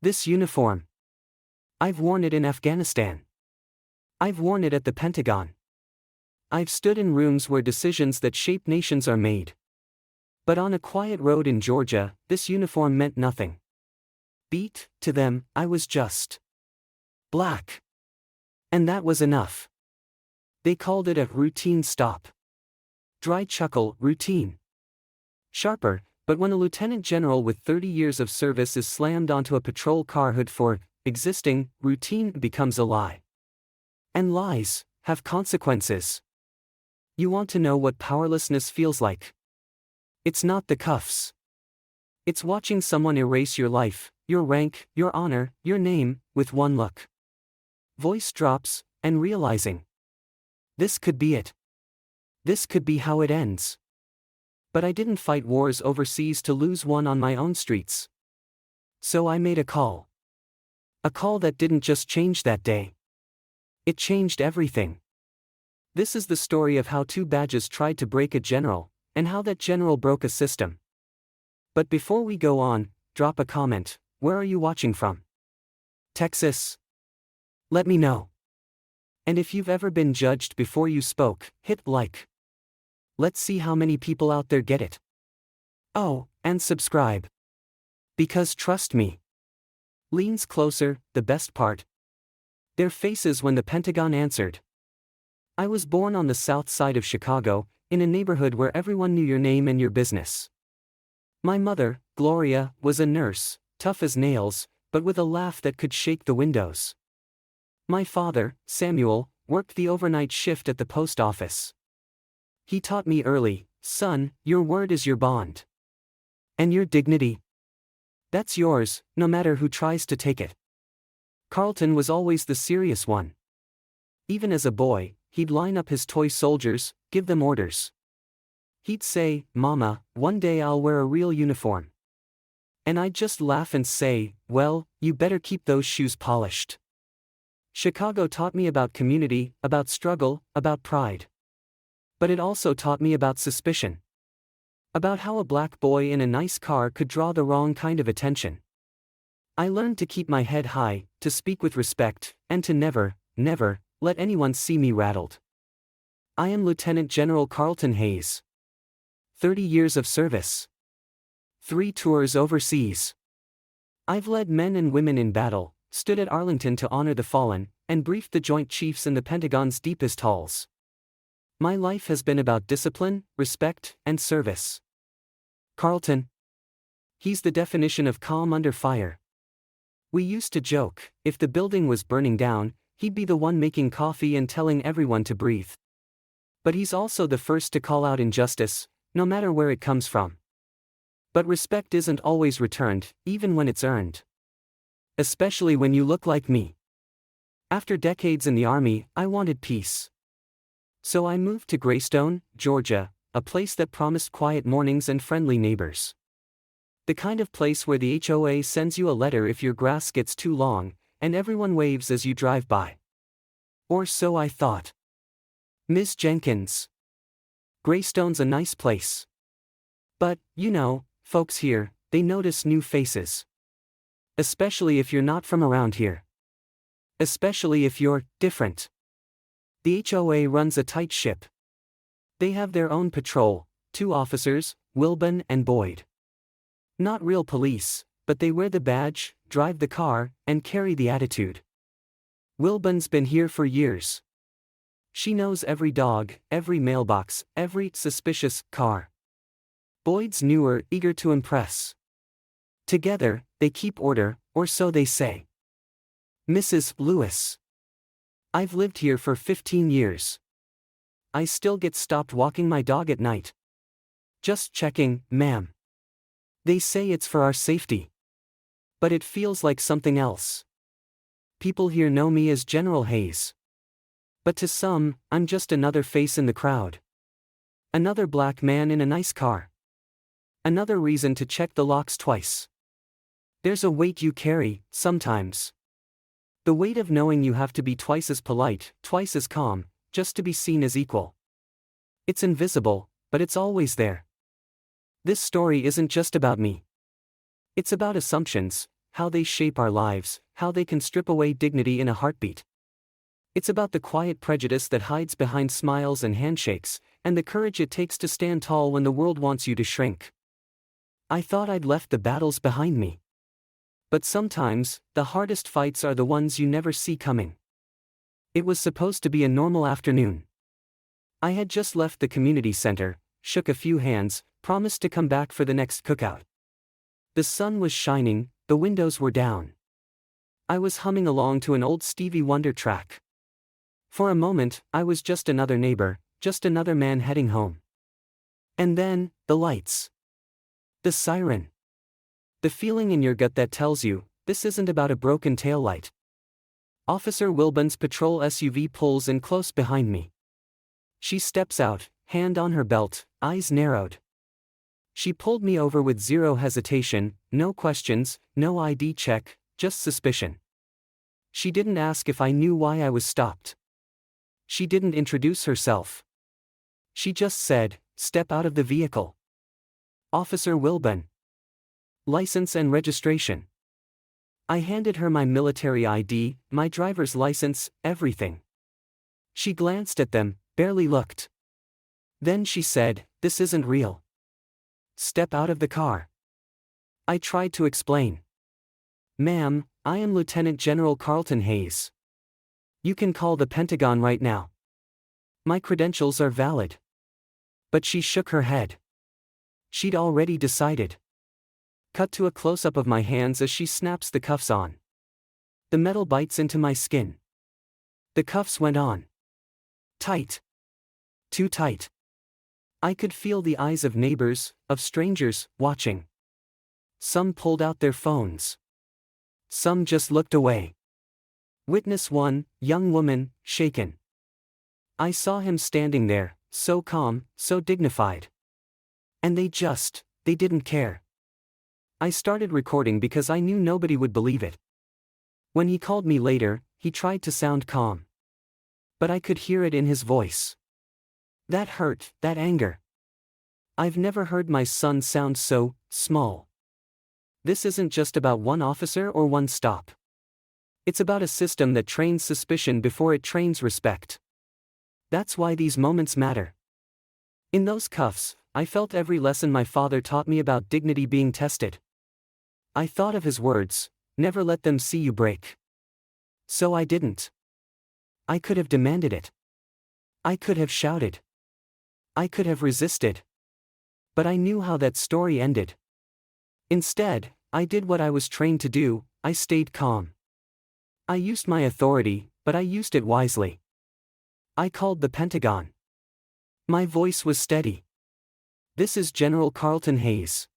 This uniform. I've worn it in Afghanistan. I've worn it at the Pentagon. I've stood in rooms where decisions that shape nations are made. But on a quiet road in Georgia, this uniform meant nothing. To them, I was just black. And that was enough. They called it a routine stop. Dry chuckle, routine. Sharper, but when a lieutenant general with 30 years of service is slammed onto a patrol car hood for existing, routine becomes a lie. And lies have consequences. You want to know what powerlessness feels like? It's not the cuffs. It's watching someone erase your life, your rank, your honor, your name, with one look. Voice drops, and realizing. This could be it. This could be how it ends. But I didn't fight wars overseas to lose one on my own streets. So I made a call. A call that didn't just change that day. It changed everything. This is the story of how two badges tried to break a general, and how that general broke a system. But before we go on, drop a comment. Where are you watching from? Texas? Let me know. And if you've ever been judged before you spoke, hit like. Let's see how many people out there get it. Oh, and subscribe. Because trust me. Leans closer, the best part. Their faces when the Pentagon answered. I was born on the south side of Chicago, in a neighborhood where everyone knew your name and your business. My mother, Gloria, was a nurse, tough as nails, but with a laugh that could shake the windows. My father, Samuel, worked the overnight shift at the post office. He taught me early, son, your word is your bond. And your dignity? That's yours, no matter who tries to take it. Carlton was always the serious one. Even as a boy, he'd line up his toy soldiers, give them orders. He'd say, Mama, one day I'll wear a real uniform. And I'd just laugh and say, well, you better keep those shoes polished. Chicago taught me about community, about struggle, about pride. But it also taught me about suspicion. About how a black boy in a nice car could draw the wrong kind of attention. I learned to keep my head high, to speak with respect, and to never, never, let anyone see me rattled. I am Lieutenant General Carlton Hayes. 30 years of service. 3 tours overseas. I've led men and women in battle, stood at Arlington to honor the fallen, and briefed the Joint Chiefs in the Pentagon's deepest halls. My life has been about discipline, respect, and service. Carlton. He's the definition of calm under fire. We used to joke, if the building was burning down, he'd be the one making coffee and telling everyone to breathe. But he's also the first to call out injustice, no matter where it comes from. But respect isn't always returned, even when it's earned. Especially when you look like me. After decades in the Army, I wanted peace. So I moved to Greystone, Georgia, a place that promised quiet mornings and friendly neighbors. The kind of place where the HOA sends you a letter if your grass gets too long, and everyone waves as you drive by. Or so I thought. Ms. Jenkins. Greystone's a nice place. But, you know, folks here, they notice new faces. Especially if you're not from around here. Especially if you're different. The HOA runs a tight ship. They have their own patrol, 2 officers, Wilburn and Boyd. Not real police, but they wear the badge, drive the car, and carry the attitude. Wilburn's been here for years. She knows every dog, every mailbox, every suspicious car. Boyd's newer, eager to impress. Together, they keep order, or so they say. Mrs. Lewis. I've lived here for 15 years. I still get stopped walking my dog at night. Just checking, ma'am. They say it's for our safety. But it feels like something else. People here know me as General Hayes. But to some, I'm just another face in the crowd. Another black man in a nice car. Another reason to check the locks twice. There's a weight you carry, sometimes. The weight of knowing you have to be twice as polite, twice as calm, just to be seen as equal. It's invisible, but it's always there. This story isn't just about me. It's about assumptions, how they shape our lives, how they can strip away dignity in a heartbeat. It's about the quiet prejudice that hides behind smiles and handshakes, and the courage it takes to stand tall when the world wants you to shrink. I thought I'd left the battles behind me. But sometimes, the hardest fights are the ones you never see coming. It was supposed to be a normal afternoon. I had just left the community center, shook a few hands, promised to come back for the next cookout. The sun was shining, the windows were down. I was humming along to an old Stevie Wonder track. For a moment, I was just another neighbor, just another man heading home. And then, the lights. The siren. The feeling in your gut that tells you, this isn't about a broken taillight. Officer Wilburn's patrol SUV pulls in close behind me. She steps out, hand on her belt, eyes narrowed. She pulled me over with zero hesitation, no questions, no ID check, just suspicion. She didn't ask if I knew why I was stopped. She didn't introduce herself. She just said, "Step out of the vehicle." Officer Wilburn. License and registration. I handed her my military ID, my driver's license, everything. She glanced at them, barely looked. Then she said, "This isn't real. Step out of the car." I tried to explain. "Ma'am, I am Lieutenant General Carlton Hayes. You can call the Pentagon right now. My credentials are valid." But she shook her head. She'd already decided. Cut to a close-up of my hands as she snaps the cuffs on. The metal bites into my skin. The cuffs went on. Tight. Too tight. I could feel the eyes of neighbors, of strangers, watching. Some pulled out their phones. Some just looked away. Witness one, young woman, shaken. I saw him standing there, so calm, so dignified. And they didn't care. I started recording because I knew nobody would believe it. When he called me later, he tried to sound calm. But I could hear it in his voice. That hurt, that anger. I've never heard my son sound so small. This isn't just about one officer or one stop. It's about a system that trains suspicion before it trains respect. That's why these moments matter. In those cuffs, I felt every lesson my father taught me about dignity being tested. I thought of his words, "Never let them see you break." So I didn't. I could have demanded it. I could have shouted. I could have resisted. But I knew how that story ended. Instead, I did what I was trained to do, I stayed calm. I used my authority, but I used it wisely. I called the Pentagon. My voice was steady. "This is General Carlton Hayes.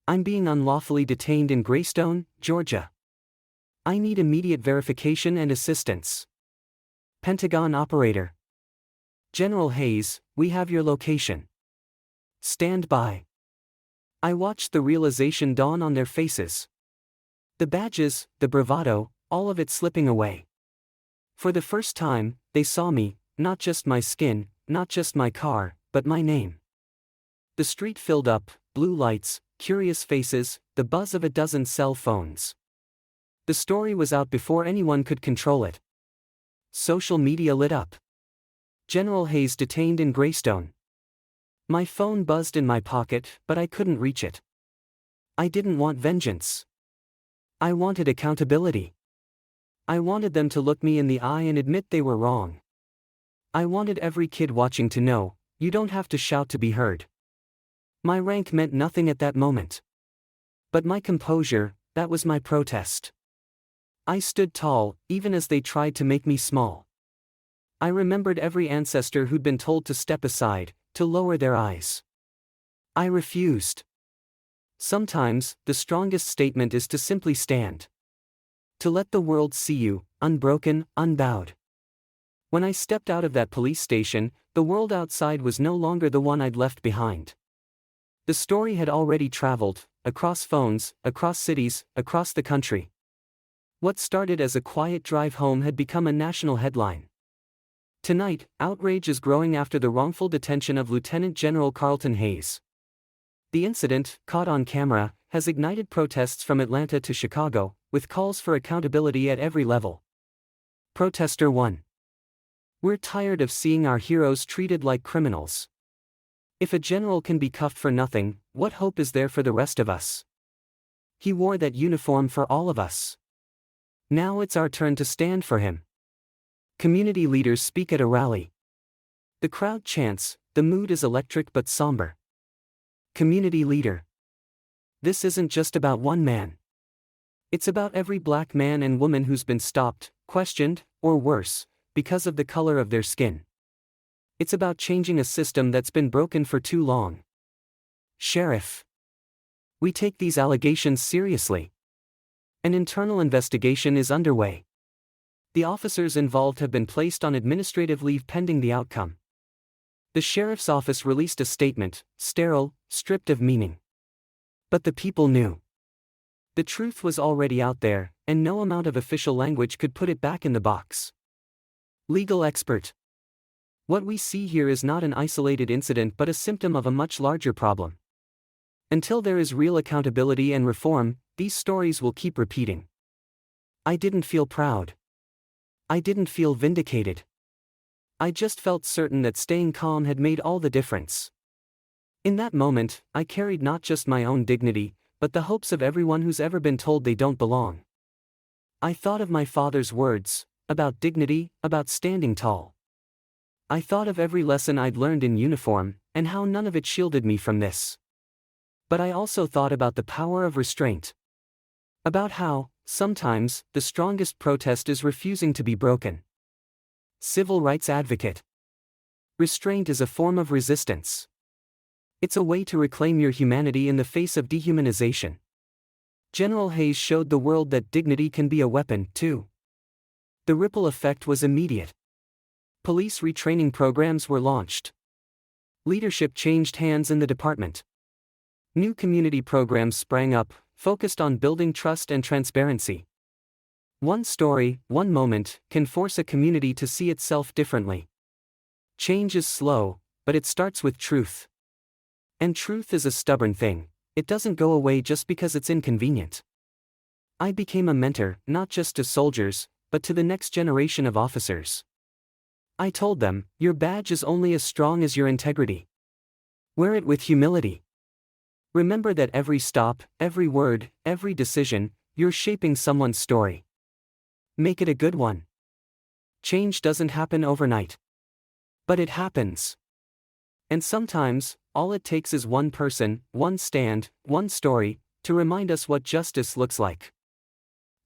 I'm being unlawfully detained in Greystone, Georgia. I need immediate verification and assistance. Pentagon operator. General Hayes, we have your location. Stand by." I watched the realization dawn on their faces. The badges, the bravado, all of it slipping away. For the first time, they saw me, not just my skin, not just my car, but my name. The street filled up, blue lights, curious faces, the buzz of a dozen cell phones. The story was out before anyone could control it. Social media lit up. General Hayes detained in Greystone. My phone buzzed in my pocket, but I couldn't reach it. I didn't want vengeance. I wanted accountability. I wanted them to look me in the eye and admit they were wrong. I wanted every kid watching to know, you don't have to shout to be heard. My rank meant nothing at that moment. But my composure, that was my protest. I stood tall, even as they tried to make me small. I remembered every ancestor who'd been told to step aside, to lower their eyes. I refused. Sometimes, the strongest statement is to simply stand. To let the world see you, unbroken, unbowed. When I stepped out of that police station, the world outside was no longer the one I'd left behind. The story had already traveled, across phones, across cities, across the country. What started as a quiet drive home had become a national headline. Tonight, outrage is growing after the wrongful detention of Lieutenant General Carlton Hayes. The incident, caught on camera, has ignited protests from Atlanta to Chicago, with calls for accountability at every level. Protester 1. We're tired of seeing our heroes treated like criminals. If a general can be cuffed for nothing, what hope is there for the rest of us? He wore that uniform for all of us. Now it's our turn to stand for him. Community leaders speak at a rally. The crowd chants, the mood is electric but somber. Community leader. This isn't just about one man. It's about every black man and woman who's been stopped, questioned, or worse, because of the color of their skin. It's about changing a system that's been broken for too long. Sheriff. We take these allegations seriously. An internal investigation is underway. The officers involved have been placed on administrative leave pending the outcome. The sheriff's office released a statement, sterile, stripped of meaning. But the people knew. The truth was already out there, and no amount of official language could put it back in the box. Legal expert. What we see here is not an isolated incident but a symptom of a much larger problem. Until there is real accountability and reform, these stories will keep repeating. I didn't feel proud. I didn't feel vindicated. I just felt certain that staying calm had made all the difference. In that moment, I carried not just my own dignity, but the hopes of everyone who's ever been told they don't belong. I thought of my father's words, about dignity, about standing tall. I thought of every lesson I'd learned in uniform, and how none of it shielded me from this. But I also thought about the power of restraint. About how, sometimes, the strongest protest is refusing to be broken. Civil rights advocate. Restraint is a form of resistance. It's a way to reclaim your humanity in the face of dehumanization. General Hayes showed the world that dignity can be a weapon, too. The ripple effect was immediate. Police retraining programs were launched. Leadership changed hands in the department. New community programs sprang up, focused on building trust and transparency. One story, one moment, can force a community to see itself differently. Change is slow, but it starts with truth. And truth is a stubborn thing. It doesn't go away just because it's inconvenient. I became a mentor, not just to soldiers, but to the next generation of officers. I told them, your badge is only as strong as your integrity. Wear it with humility. Remember that every stop, every word, every decision, you're shaping someone's story. Make it a good one. Change doesn't happen overnight. But it happens. And sometimes, all it takes is one person, one stand, one story, to remind us what justice looks like.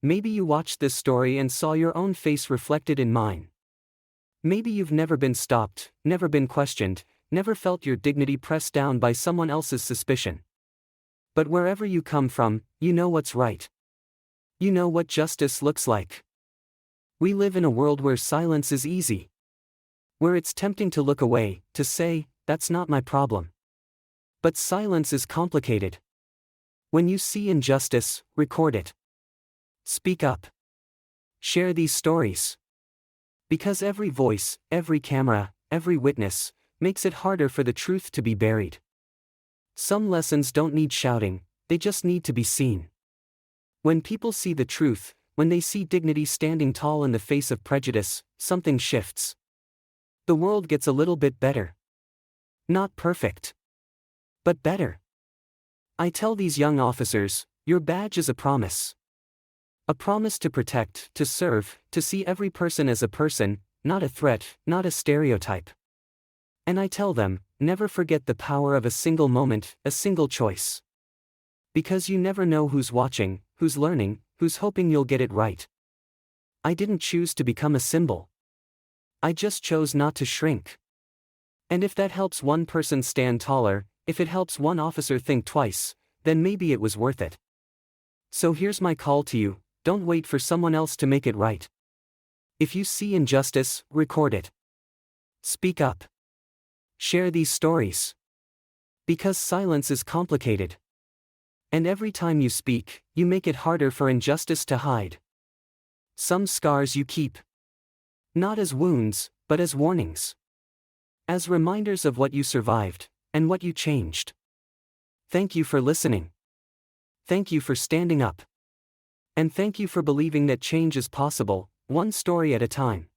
Maybe you watched this story and saw your own face reflected in mine. Maybe you've never been stopped, never been questioned, never felt your dignity pressed down by someone else's suspicion. But wherever you come from, you know what's right. You know what justice looks like. We live in a world where silence is easy. Where it's tempting to look away, to say, that's not my problem. But silence is complicated. When you see injustice, record it. Speak up. Share these stories. Because every voice, every camera, every witness, makes it harder for the truth to be buried. Some lessons don't need shouting, they just need to be seen. When people see the truth, when they see dignity standing tall in the face of prejudice, something shifts. The world gets a little bit better. Not perfect. But better. I tell these young officers, your badge is a promise. A promise to protect, to serve, to see every person as a person, not a threat, not a stereotype. And I tell them, never forget the power of a single moment, a single choice. Because you never know who's watching, who's learning, who's hoping you'll get it right. I didn't choose to become a symbol. I just chose not to shrink. And if that helps one person stand taller, if it helps one officer think twice, then maybe it was worth it. So here's my call to you, don't wait for someone else to make it right. If you see injustice, record it. Speak up. Share these stories. Because silence is complicated. And every time you speak, you make it harder for injustice to hide. Some scars you keep. Not as wounds, but as warnings. As reminders of what you survived, and what you changed. Thank you for listening. Thank you for standing up. And thank you for believing that change is possible, one story at a time.